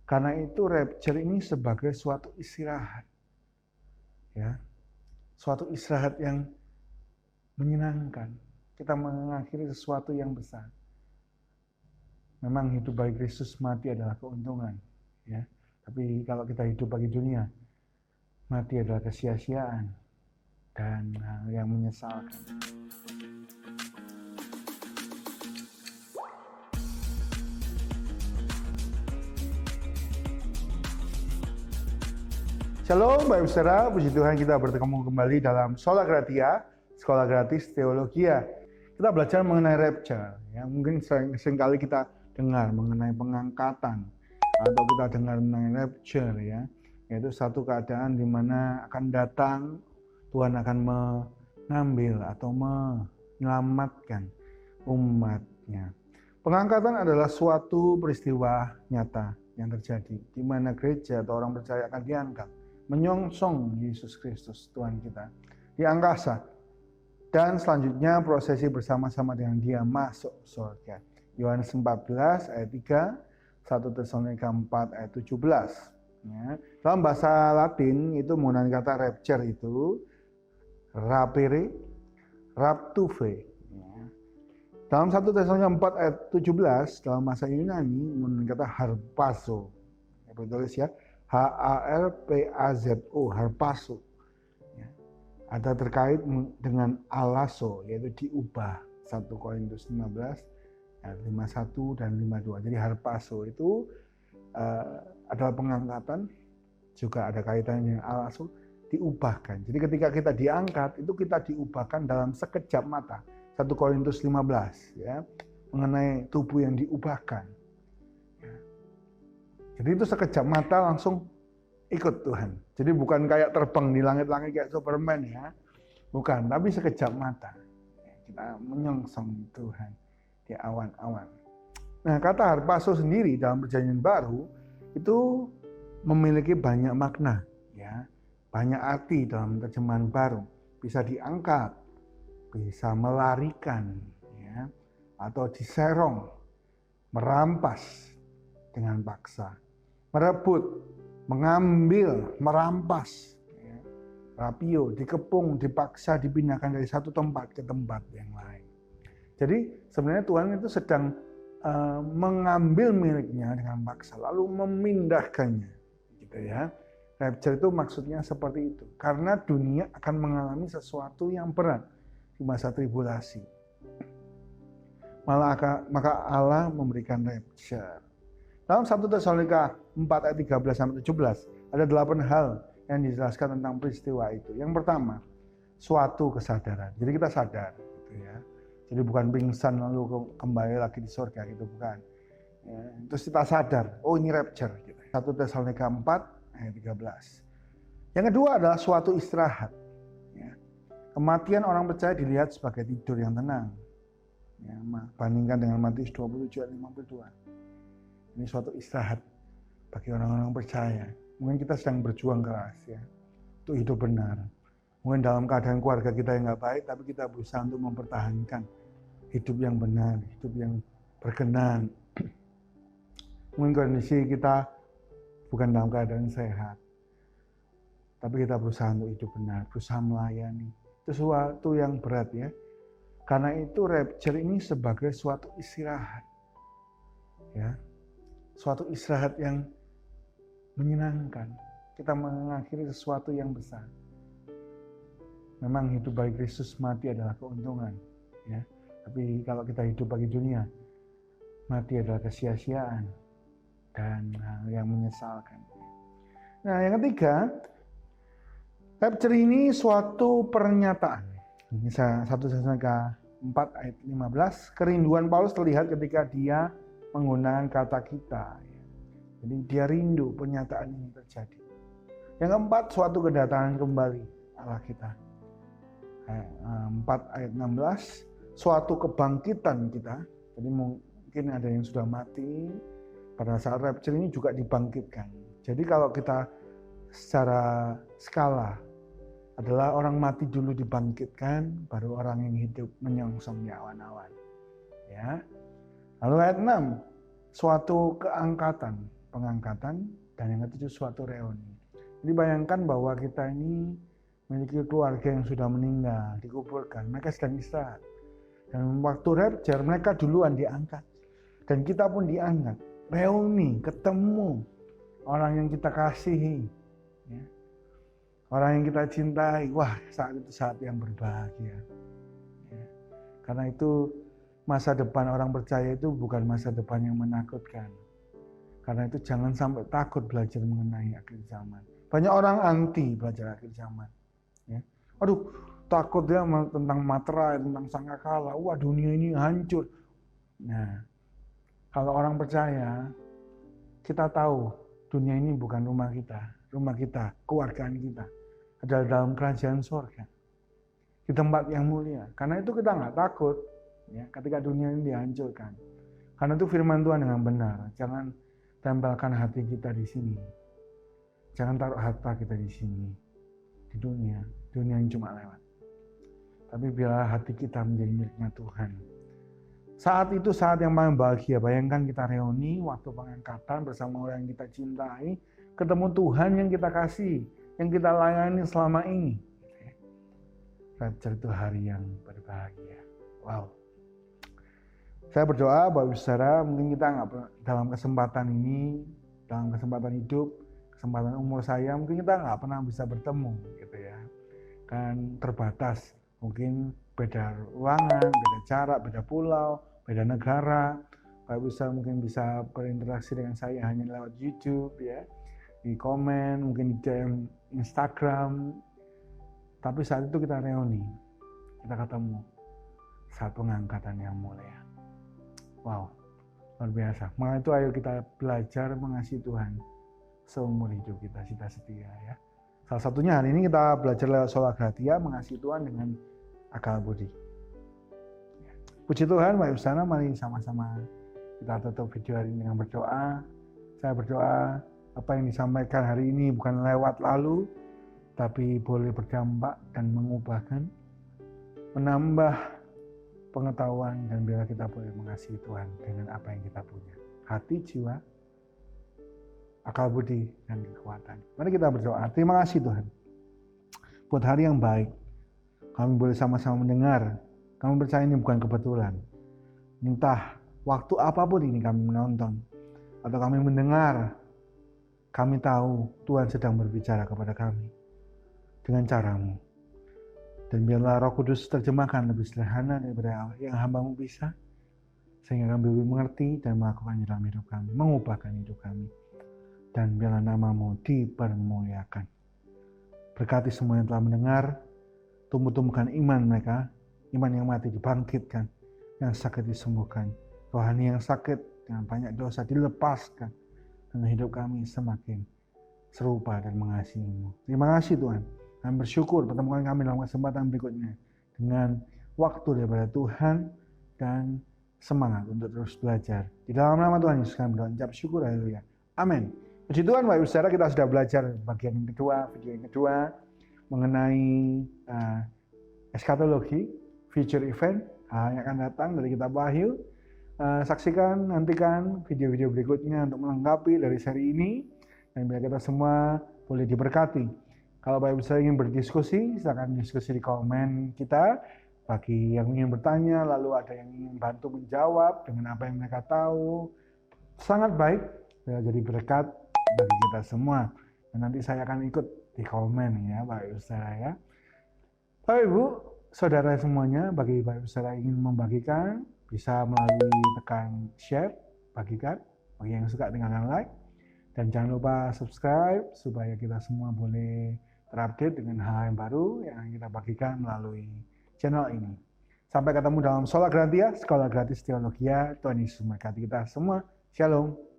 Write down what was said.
Karena itu rapture ini sebagai suatu istirahat. Ya. Suatu istirahat yang menyenangkan. Kita mengakhiri sesuatu yang besar. Memang hidup bagi Kristus, mati adalah keuntungan. Ya. Tapi kalau kita hidup bagi dunia, mati adalah kesia-siaan dan hal yang menyesalkan. Shalom Bapak Saudara, puji Tuhan kita bertemu kembali dalam Sola Gratia, Sekolah Gratis Teologia. Kita belajar mengenai rapture, ya. Mungkin seringkali kita dengar mengenai pengangkatan, atau kita dengar mengenai rapture, ya. Yaitu satu keadaan di mana akan datang, Tuhan akan mengambil atau menyelamatkan umatnya. Pengangkatan adalah suatu peristiwa nyata yang terjadi, di mana gereja atau orang percaya akan diangkat, menyongsong Yesus Kristus Tuhan kita di angkasa, dan selanjutnya prosesi bersama-sama dengan Dia masuk surga. Yohanes 14 ayat 3, 1 Tesalonika 4 ayat 17. Ya. Dalam bahasa Latin itu menggunakan kata rapture itu rapere, raptuve. Ya. Dalam 1 Tesalonika 4 ayat 17 dalam bahasa Yunani menggunakan kata harpazo. Ya, tulis ya. Harpazo, harpazo. Ya. Ada terkait dengan alaso, yaitu diubah. 1 Korintus 15 ayat 51 dan 52. Jadi harpazo itu adalah pengangkatan, juga ada kaitannya dengan alaso, diubahkan. Jadi ketika kita diangkat, itu kita diubahkan dalam sekejap mata. 1 Korintus 15 ya, mengenai tubuh yang diubahkan. Jadi itu sekejap mata langsung ikut Tuhan. Jadi bukan kayak terbang di langit-langit kayak Superman ya. Bukan, tapi sekejap mata. Kita menyongsong Tuhan di awan-awan. Nah, kata harpazo sendiri dalam Perjanjian Baru itu memiliki banyak makna ya. Banyak arti dalam terjemahan baru. Bisa diangkat, bisa melarikan ya, atau diserong, merampas dengan paksa. Merebut, mengambil, merampas, ya. Rapio, dikepung, dipaksa, dipindahkan dari satu tempat ke tempat yang lain. Jadi sebenarnya Tuhan itu sedang mengambil miliknya dengan paksa, lalu memindahkannya, gitu ya. Rapture itu maksudnya seperti itu, karena dunia akan mengalami sesuatu yang berat di masa tribulasi. Maka Allah memberikan rapture. Dalam 1 Tesalonika 4 ayat 13 sampai 17 ada 8 hal yang dijelaskan tentang peristiwa itu. Yang pertama, suatu kesadaran. Jadi kita sadar, gitu ya. Jadi bukan pingsan lalu kembali lagi di surga, gitu bukan. Ya, terus kita sadar, oh ini rapture. Gitu. 1 Tesalonika 4 ayat 13. Yang kedua adalah suatu istirahat. Ya. Kematian orang percaya dilihat sebagai tidur yang tenang. Ya, bandingkan dengan Matius 27 ayat 52. Ini suatu istirahat bagi orang-orang percaya. Mungkin kita sedang berjuang keras ya, untuk hidup benar. Mungkin dalam keadaan keluarga kita yang nggak baik, tapi kita berusaha untuk mempertahankan hidup yang benar, hidup yang berkenan. Mungkin kondisi kita bukan dalam keadaan sehat, tapi kita berusaha untuk hidup benar, berusaha melayani. Itu sesuatu yang berat ya. Karena itu rapture ini sebagai suatu istirahat. Ya. Suatu istirahat yang menyenangkan. Kita mengakhiri sesuatu yang besar. Memang hidup bagi Kristus, mati adalah keuntungan. Ya. Tapi kalau kita hidup bagi dunia, mati adalah kesia-siaan dan hal yang menyesalkan. Nah, yang ketiga, rapture ini suatu pernyataan. Misalnya 1 Tesalonika 4 ayat 15, kerinduan Paulus terlihat ketika dia menggunakan kata kita. Jadi dia rindu pernyataan ini terjadi. Yang keempat, suatu kedatangan kembali Allah kita. 4 ayat 16, suatu kebangkitan kita. Jadi mungkin ada yang sudah mati, pada saat rapture ini juga dibangkitkan. Jadi kalau kita secara skala adalah orang mati dulu dibangkitkan, baru orang yang hidup menyongsong di awan-awan. Ya. Lalu ayat 6, suatu keangkatan pengangkatan, dan yang ketiga suatu reuni. Jadi bayangkan bahwa kita ini memiliki keluarga yang sudah meninggal, dikuburkan, mereka sedang istirahat. Dan waktu rapture mereka duluan diangkat. Dan kita pun diangkat, reuni, ketemu orang yang kita kasihi, ya. Orang yang kita cintai. Wah, saat itu saat yang berbahagia, ya. Karena itu masa depan orang percaya itu bukan masa depan yang menakutkan. Karena itu jangan sampai takut belajar mengenai akhir zaman. Banyak orang anti belajar akhir zaman, ya. Aduh, takut ya tentang materai, tentang sangkakala. Wah, dunia ini hancur. Nah, kalau orang percaya, kita tahu dunia ini bukan rumah kita. Rumah kita, keluargaan kita adalah dalam kerajaan surga, di tempat yang mulia. Karena itu kita nggak takut, ya, ketika dunia ini dihancurkan. Karena itu firman Tuhan dengan benar. Jangan tempelkan hati kita di sini. Jangan taruh harta kita di sini, di dunia yang cuma lewat. Tapi biarlah hati kita menjadi miliknya Tuhan. Saat itu saat yang paling bahagia. Bayangkan kita reuni waktu pengangkatan bersama orang yang kita cintai, ketemu Tuhan yang kita kasih, yang kita layani selama ini. Rapture itu hari yang berbahagia. Wow. Saya berdoa Bapak Saudara, mungkin kita nggak dalam kesempatan ini, dalam kesempatan hidup, kesempatan umur saya, mungkin kita nggak pernah bisa bertemu, gitu ya. Kan terbatas. Mungkin beda ruangan, beda jarak, beda pulau, beda negara. Pak bisa mungkin bisa berinteraksi dengan saya hanya lewat YouTube, ya, di komen, mungkin di DM Instagram. Tapi saat itu kita reuni, kita ketemu saat pengangkatan yang mulia. Wow, luar biasa. Maka itu ayo kita belajar mengasihi Tuhan seumur hidup kita setia, ya. Salah satunya hari ini kita belajar lewat Sola Gratia, mengasihi Tuhan dengan akal budi. Puji Tuhan, Bapak Ibu Saudara, mari sama-sama kita tutup video hari ini dengan berdoa. Saya berdoa apa yang disampaikan hari ini bukan lewat lalu, tapi boleh berdampak dan mengubahkan, menambah pengetahuan, dan biar kita boleh mengasihi Tuhan dengan apa yang kita punya. Hati, jiwa, akal budi, dan kekuatan. Mari kita berdoa. Terima kasih Tuhan buat hari yang baik. Kami boleh sama-sama mendengar. Kami percaya ini bukan kebetulan. Entah waktu apapun ini kami menonton atau kami mendengar, kami tahu Tuhan sedang berbicara kepada kami dengan caramu. Dan biarlah Roh Kudus terjemahkan lebih sederhana daripada yang hamba-Mu bisa, sehingga kami lebih mengerti dan melakukan dalam hidup kami, mengubahkan hidup kami. Dan biarlah nama-Mu dipermuliakan. Berkati semua yang telah mendengar, tumbuh-tumbuhkan iman mereka, iman yang mati dibangkitkan, yang sakit disembuhkan, rohani yang sakit dengan banyak dosa dilepaskan, dan hidup kami semakin serupa dan mengasihi-Mu. Terima kasih Tuhan. Kami bersyukur pertemuan kami dalam kesempatan berikutnya dengan waktu daripada Tuhan dan semangat untuk terus belajar. Di dalam nama Tuhan Yesus kami berdoa, ucap syukur, haleluya. Amin. Puji Tuhan, Bapak Ibu Saudara, kita sudah belajar bagian yang kedua, video yang kedua mengenai eskatologi, future event yang akan datang dari kitab Wahyu. Saksikan, nantikan video-video berikutnya untuk melengkapi dari seri ini, dan biar kita semua boleh diberkati. Kalau Bapak Ibu Saudara ingin berdiskusi, silakan diskusi di komen kita. Bagi yang ingin bertanya, lalu ada yang ingin bantu menjawab dengan apa yang mereka tahu, sangat baik, jadi berkat bagi kita semua. Dan nanti saya akan ikut di komen, ya Bapak Ibu Saudara, ya. Bapak Ibu Saudara semuanya, bagi Bapak Ibu Saudara yang ingin membagikan, bisa melalui tekan share, bagikan. Bagi yang suka tinggalkan like. Dan jangan lupa subscribe supaya kita semua boleh terupdate dengan hal yang baru yang kita bagikan melalui channel ini. Sampai ketemu dalam Sola Gratia, Sekolah Gratis Teologia. Tuhan Yesus memberkati kita semua. Shalom.